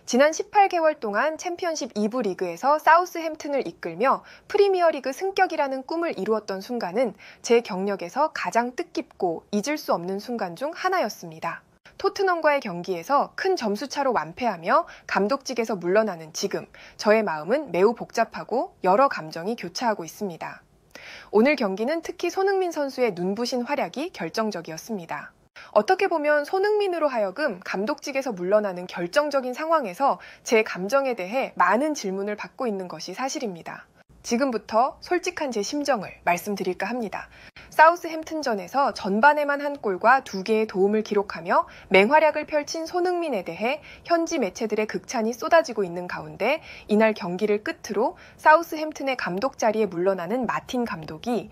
지난 18개월 동안 챔피언십 2부 리그에서 사우스햄튼을 이끌며 프리미어리그 승격이라는 꿈을 이루었던 순간은 제 경력에서 가장 뜻깊고 잊을 수 없는 순간 중 하나였습니다. 토트넘과의 경기에서 큰 점수차로 완패하며 감독직에서 물러나는 지금, 저의 마음은 매우 복잡하고 여러 감정이 교차하고 있습니다. 오늘 경기는 특히 손흥민 선수의 눈부신 활약이 결정적이었습니다. 어떻게 보면 손흥민으로 하여금 감독직에서 물러나는 결정적인 상황에서 제 감정에 대해 많은 질문을 받고 있는 것이 사실입니다. 지금부터 솔직한 제 심정을 말씀드릴까 합니다. 사우스햄튼전에서 전반에만 한 골과 2개의 도움을 기록하며 맹활약을 펼친 손흥민에 대해 현지 매체들의 극찬이 쏟아지고 있는 가운데 이날 경기를 끝으로 사우스햄튼의 감독 자리에 물러나는 마틴 감독이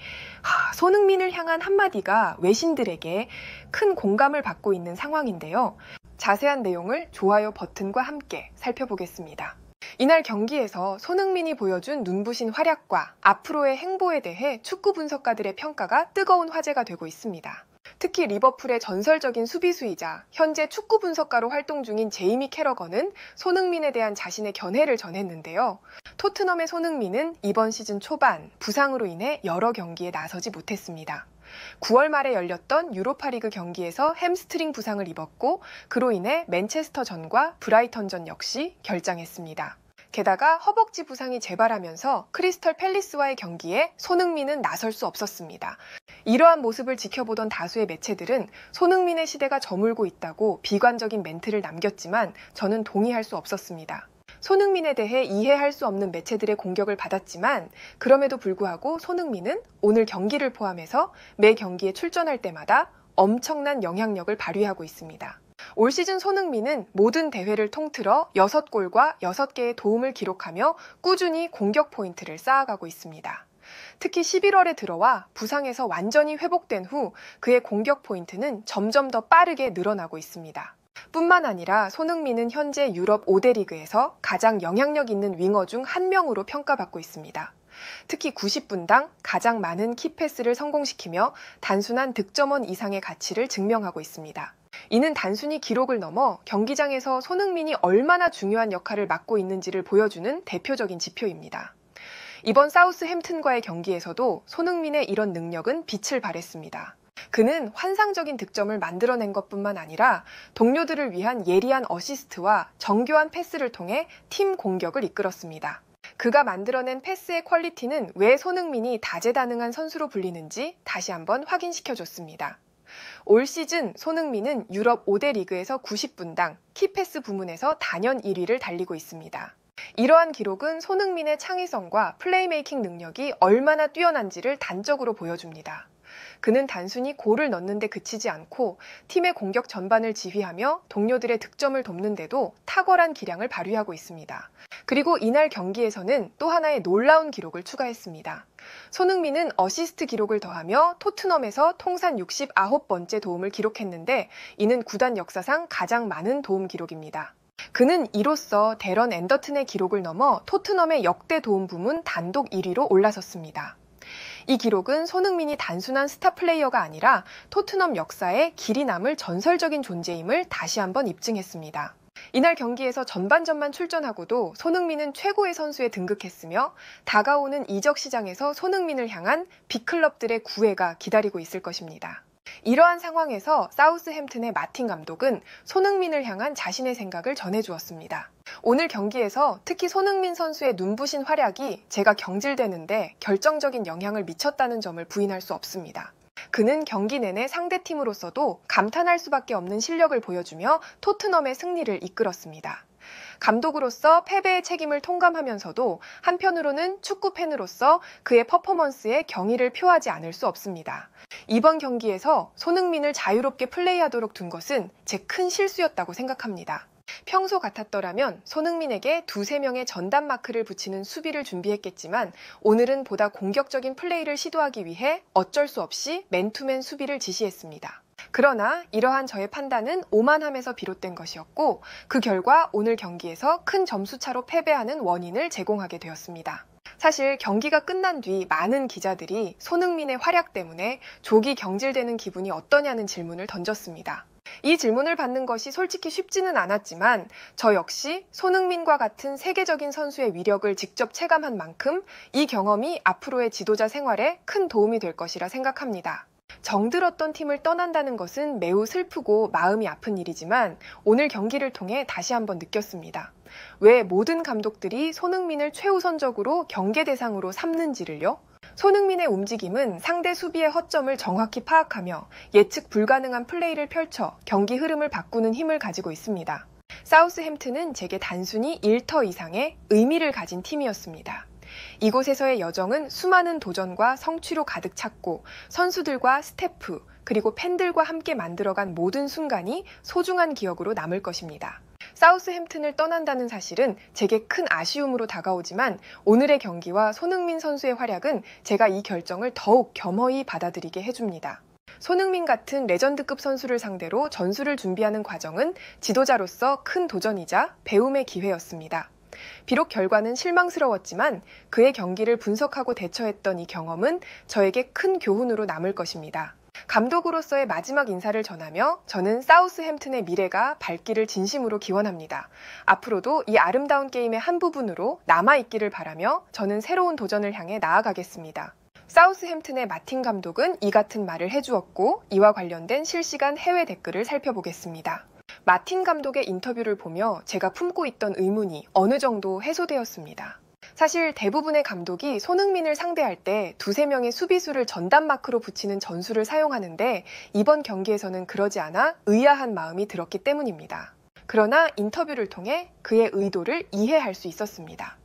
손흥민을 향한 한마디가 외신들에게 큰 공감을 받고 있는 상황인데요. 자세한 내용을 좋아요 버튼과 함께 살펴보겠습니다. 이날 경기에서 손흥민이 보여준 눈부신 활약과 앞으로의 행보에 대해 축구 분석가들의 평가가 뜨거운 화제가 되고 있습니다. 특히 리버풀의 전설적인 수비수이자 현재 축구 분석가로 활동 중인 제이미 캐러건은 손흥민에 대한 자신의 견해를 전했는데요. 토트넘의 손흥민은 이번 시즌 초반 부상으로 인해 여러 경기에 나서지 못했습니다. 9월 말에 열렸던 유로파리그 경기에서 햄스트링 부상을 입었고 그로 인해 맨체스터전과 브라이턴전 역시 결장했습니다. 게다가 허벅지 부상이 재발하면서 크리스털 팰리스와의 경기에 손흥민은 나설 수 없었습니다. 이러한 모습을 지켜보던 다수의 매체들은 손흥민의 시대가 저물고 있다고 비관적인 멘트를 남겼지만 저는 동의할 수 없었습니다. 손흥민에 대해 이해할 수 없는 매체들의 공격을 받았지만 그럼에도 불구하고 손흥민은 오늘 경기를 포함해서 매 경기에 출전할 때마다 엄청난 영향력을 발휘하고 있습니다. 올 시즌 손흥민은 모든 대회를 통틀어 6골과 6개의 도움을 기록하며 꾸준히 공격 포인트를 쌓아가고 있습니다. 특히 11월에 들어와 부상에서 완전히 회복된 후 그의 공격 포인트는 점점 더 빠르게 늘어나고 있습니다. 뿐만 아니라 손흥민은 현재 유럽 5대 리그에서 가장 영향력 있는 윙어 중 한 명으로 평가받고 있습니다. 특히 90분당 가장 많은 키패스를 성공시키며 단순한 득점원 이상의 가치를 증명하고 있습니다. 이는 단순히 기록을 넘어 경기장에서 손흥민이 얼마나 중요한 역할을 맡고 있는지를 보여주는 대표적인 지표입니다. 이번 사우스햄튼과의 경기에서도 손흥민의 이런 능력은 빛을 발했습니다. 그는 환상적인 득점을 만들어낸 것뿐만 아니라 동료들을 위한 예리한 어시스트와 정교한 패스를 통해 팀 공격을 이끌었습니다. 그가 만들어낸 패스의 퀄리티는 왜 손흥민이 다재다능한 선수로 불리는지 다시 한번 확인시켜줬습니다. 올 시즌 손흥민은 유럽 5대 리그에서 90분당 키패스 부문에서 단연 1위를 달리고 있습니다. 이러한 기록은 손흥민의 창의성과 플레이메이킹 능력이 얼마나 뛰어난지를 단적으로 보여줍니다. 그는 단순히 골을 넣는 데 그치지 않고 팀의 공격 전반을 지휘하며 동료들의 득점을 돕는데도 탁월한 기량을 발휘하고 있습니다. 그리고 이날 경기에서는 또 하나의 놀라운 기록을 추가했습니다. 손흥민은 어시스트 기록을 더하며 토트넘에서 통산 69번째 도움을 기록했는데 이는 구단 역사상 가장 많은 도움 기록입니다. 그는 이로써 데런 앤더튼의 기록을 넘어 토트넘의 역대 도움 부문 단독 1위로 올라섰습니다. 이 기록은 손흥민이 단순한 스타 플레이어가 아니라 토트넘 역사에 길이 남을 전설적인 존재임을 다시 한번 입증했습니다. 이날 경기에서 전반전만 출전하고도 손흥민은 최고의 선수에 등극했으며 다가오는 이적 시장에서 손흥민을 향한 빅클럽들의 구애가 기다리고 있을 것입니다. 이러한 상황에서 사우스햄튼의 마틴 감독은 손흥민을 향한 자신의 생각을 전해주었습니다. 오늘 경기에서 특히 손흥민 선수의 눈부신 활약이 제가 경질되는데 결정적인 영향을 미쳤다는 점을 부인할 수 없습니다. 그는 경기 내내 상대팀으로서도 감탄할 수밖에 없는 실력을 보여주며 토트넘의 승리를 이끌었습니다. 감독으로서 패배의 책임을 통감하면서도 한편으로는 축구팬으로서 그의 퍼포먼스에 경의를 표하지 않을 수 없습니다. 이번 경기에서 손흥민을 자유롭게 플레이하도록 둔 것은 제 큰 실수였다고 생각합니다. 평소 같았더라면 손흥민에게 2-3명의 전담 마크를 붙이는 수비를 준비했겠지만 오늘은 보다 공격적인 플레이를 시도하기 위해 어쩔 수 없이 맨투맨 수비를 지시했습니다. 그러나 이러한 저의 판단은 오만함에서 비롯된 것이었고 그 결과 오늘 경기에서 큰 점수차로 패배하는 원인을 제공하게 되었습니다. 사실 경기가 끝난 뒤 많은 기자들이 손흥민의 활약 때문에 조기 경질되는 기분이 어떠냐는 질문을 던졌습니다. 이 질문을 받는 것이 솔직히 쉽지는 않았지만 저 역시 손흥민과 같은 세계적인 선수의 위력을 직접 체감한 만큼 이 경험이 앞으로의 지도자 생활에 큰 도움이 될 것이라 생각합니다. 정들었던 팀을 떠난다는 것은 매우 슬프고 마음이 아픈 일이지만 오늘 경기를 통해 다시 한번 느꼈습니다. 왜 모든 감독들이 손흥민을 최우선적으로 경계 대상으로 삼는지를요? 손흥민의 움직임은 상대 수비의 허점을 정확히 파악하며 예측 불가능한 플레이를 펼쳐 경기 흐름을 바꾸는 힘을 가지고 있습니다. 사우스햄튼은 제게 단순히 1터 이상의 의미를 가진 팀이었습니다. 이곳에서의 여정은 수많은 도전과 성취로 가득 찼고 선수들과 스태프 그리고 팬들과 함께 만들어간 모든 순간이 소중한 기억으로 남을 것입니다. 사우스햄튼을 떠난다는 사실은 제게 큰 아쉬움으로 다가오지만 오늘의 경기와 손흥민 선수의 활약은 제가 이 결정을 더욱 겸허히 받아들이게 해줍니다. 손흥민 같은 레전드급 선수를 상대로 전술을 준비하는 과정은 지도자로서 큰 도전이자 배움의 기회였습니다. 비록 결과는 실망스러웠지만 그의 경기를 분석하고 대처했던 이 경험은 저에게 큰 교훈으로 남을 것입니다. 감독으로서의 마지막 인사를 전하며 저는 사우스햄튼의 미래가 밝기를 진심으로 기원합니다. 앞으로도 이 아름다운 게임의 한 부분으로 남아있기를 바라며 저는 새로운 도전을 향해 나아가겠습니다. 사우스햄튼의 마틴 감독은 이 같은 말을 해주었고 이와 관련된 실시간 해외 댓글을 살펴보겠습니다. 마틴 감독의 인터뷰를 보며 제가 품고 있던 의문이 어느 정도 해소되었습니다. 사실 대부분의 감독이 손흥민을 상대할 때 두세 명의 수비수를 전담 마크로 붙이는 전술을 사용하는데 이번 경기에서는 그러지 않아 의아한 마음이 들었기 때문입니다. 그러나 인터뷰를 통해 그의 의도를 이해할 수 있었습니다.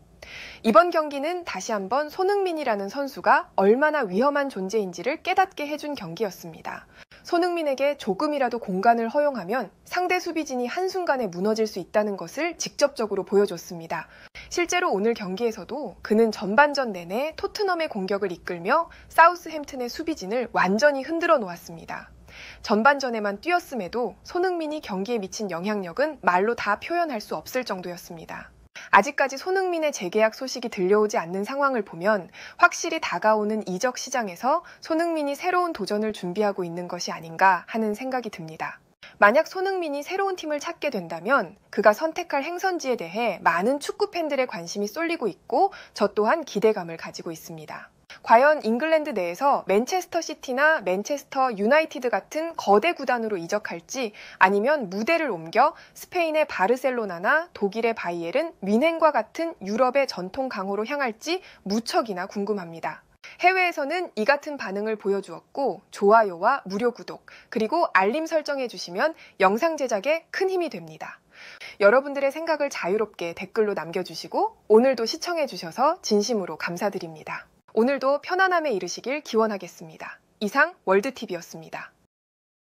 이번 경기는 다시 한번 손흥민이라는 선수가 얼마나 위험한 존재인지를 깨닫게 해준 경기였습니다. 손흥민에게 조금이라도 공간을 허용하면 상대 수비진이 한순간에 무너질 수 있다는 것을 직접적으로 보여줬습니다. 실제로 오늘 경기에서도 그는 전반전 내내 토트넘의 공격을 이끌며 사우스햄튼의 수비진을 완전히 흔들어 놓았습니다. 전반전에만 뛰었음에도 손흥민이 경기에 미친 영향력은 말로 다 표현할 수 없을 정도였습니다. 아직까지 손흥민의 재계약 소식이 들려오지 않는 상황을 보면 확실히 다가오는 이적 시장에서 손흥민이 새로운 도전을 준비하고 있는 것이 아닌가 하는 생각이 듭니다. 만약 손흥민이 새로운 팀을 찾게 된다면 그가 선택할 행선지에 대해 많은 축구 팬들의 관심이 쏠리고 있고 저 또한 기대감을 가지고 있습니다. 과연 잉글랜드 내에서 맨체스터 시티나 맨체스터 유나이티드 같은 거대 구단으로 이적할지 아니면 무대를 옮겨 스페인의 바르셀로나나 독일의 바이에른, 뮌헨과 같은 유럽의 전통 강호로 향할지 무척이나 궁금합니다. 해외에서는 이 같은 반응을 보여주었고 좋아요와 무료 구독 그리고 알림 설정해 주시면 영상 제작에 큰 힘이 됩니다. 여러분들의 생각을 자유롭게 댓글로 남겨주시고 오늘도 시청해 주셔서 진심으로 감사드립니다. 오늘도 편안함에 이르시길 기원하겠습니다. 이상 월드TV였습니다.